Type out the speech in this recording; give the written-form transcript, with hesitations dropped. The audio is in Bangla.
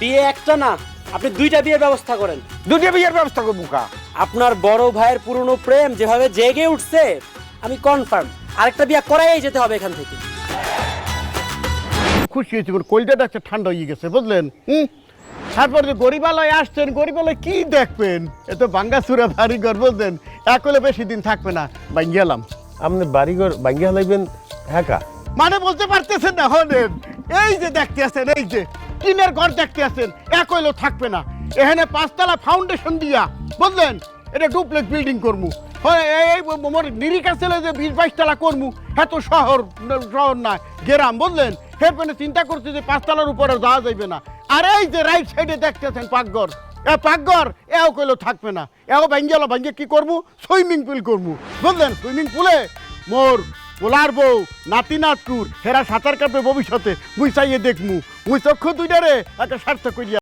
বিয়ে একটা না, আপনি দুইটা বিয়ের ব্যবস্থা করেন। দুটো বিয়ের ব্যবস্থা করবো কা? আপনার বড় ভাইয়ের পুরনো প্রেম যেভাবে জেগে উঠছে, আমি কনফার্ম আরেকটা বিয়ে করাই যেতে হবে এখান থেকে। খুশি হয়েছি, কলজাটা একটা ঠান্ডা হয়ে গেছে বুঝলেন। তারপর যে গরিবালয় আসছেন, গরিবালয় কি দেখবেন, এ তো বাঙ্গাসুরা বাড়িঘর বুঝলেন, একলে বেশি দিন থাকবে না, ভাঙ্গি গেলাম। আপনি বাড়িঘর ভাঙ্গিয়া লাগবেন একা? মানে বলতে পারতেছেন না হলেন, এই যে দেখতে আছেন, এই যে টিনের ঘর দেখতে আছেন, একলো থাকবে না, এখানে 5 তলা ফাউন্ডেশন দিয়া বুঝলেন, এটা ডুপ্লেক্স বিল্ডিং করবো। এই মোর নিরিকা ছেলে যে 20-22 তলা করবো, হ্যাঁ তো শহর না গ্রাম বুঝলেন, হেরপেনে চিন্তা করছে যে 5 তলার উপরে যাওয়া যাইবে না। আর এই যে রাইট সাইডে দেখতেছেন পাকঘর, পাকঘর এও কইলো থাকবে না, এও ভাঙ্গি গেল, ভাঙ্গে কি করবো, সুইমিং পুল করবো বুঝলেন। সুইমিং পুলে মোর পোলার বউ নাতি নাতকুর হেরা সাঁতার কাটবে ভবিষ্যতে, মুই চাইয়ে দেখমু, মুই চক্ষু দুইটারে একটা স্বার্থ করিয়া